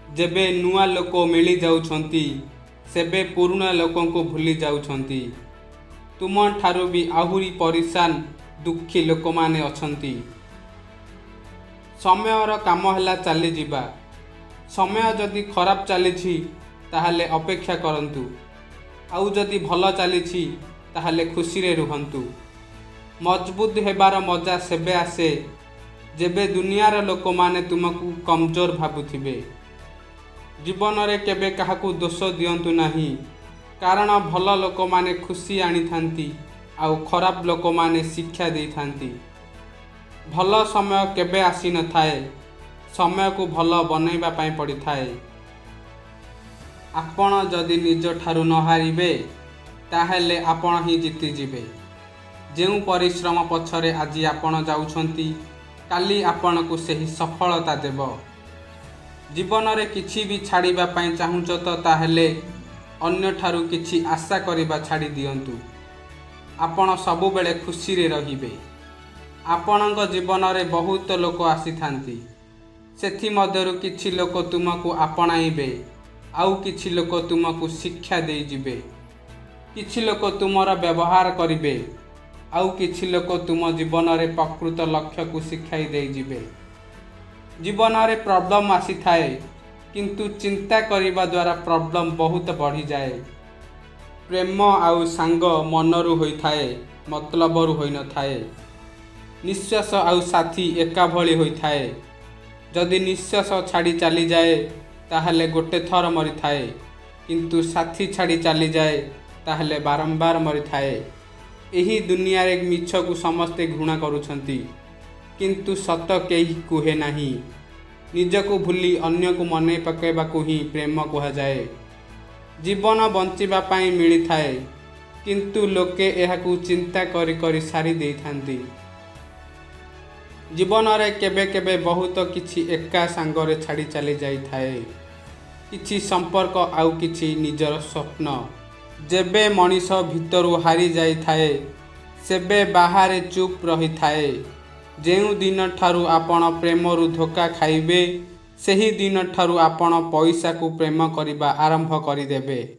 जेबे नुआ लोक मिली जाउछंती सेबे पुरुणा लोकंको भूली जाउछंती। तुम ठारू भी आहुरी परिशान दुखी लोक माने अछंती। समयर काम हैला चली जिबा। समय जदि खराब चली ताहले अपेक्षा करंतु, आउ जदि भल चली ताहले खुशी रे रुहंतु। मजबूत हेबार मजा सेबे आसे जेबे दुनियार लोक माने तुमको कमजोर भाबुथिबे। जीवन रे केबे काहाकू दोष दियंतु नहीं, कारण भल लोक माने खुशी आनी थांती आउ खराब लोक माने शिक्षा दे थांती। भल समय केबे आसी न थाए, समय को भल बनैबा पाई पड़ी थाए। आपण जदि निज ठारू न हारिबे ताहेले आपण ही जीति जिबे। जेउ परिश्रम पछरे आज आपण जाउछंती काली आपण को सही सफलता देव। जीवन रे किछि भी छाड़िबा पाई चाहुच तो ताहेले अन्य ठारू किछि आशा करिबा छाड़ी दियंतु। आपण सबु बेले खुशी रे रहिबे। आपणक जीवन रे बहुत लोक आसी थांती, सेथि मध्यरु किछि लोक तुमको आपणाइबे, आउ किछि लोक तुमको शिक्षा दे जिबे। किछि लोक तुमर व्यवहार करिबे, आउ किछि लोक तुम जीवन रे प्रकृत लक्ष्य को शिखाई दे जिबे। जीवन रे प्रॉब्लम आसी थाए, किंतु चिंता करिबा द्वारा प्रॉब्लम बहुत बढ़ी जाए। प्रेम आउ सांग मनरु होई थाए, मतलबरु होई न थाए। निश्वास आउ साथी एका भली होई थाए। जदि निश्वास छाड़ी चली जाए ताहले गोटे थर मरी थाए, किंतु साथी छाड़ी चली जाए ताहले बारंबार मरी थाए। एही दुनिया रे मिछ को समस्ते घृणा करुछंती, किंतु सत केही कुहे नाही। निज को भूली अन्य को मने पकेबा को ही प्रेम कहा जाए। जीवन बंचिबा पाई मिली थाए, किंतु लोके एहाकू चिंता करी करी सारी दे थांती। जीवन रे केबे केबे बहुत किछि एका सांगरे छाड़ी चली जाई थाए, किछि संपर्क आउ किछि निजर स्वप्न। जेबे मनीष भितरु हारी जाई थाए सेबे बाहरे चुप रही थाए। जेउ दिन ठारू आपण प्रेमरु धोखा खाइबे, सेही दिन ठारू आपण पैसा को प्रेम करिबा आरंभ करिदेबे।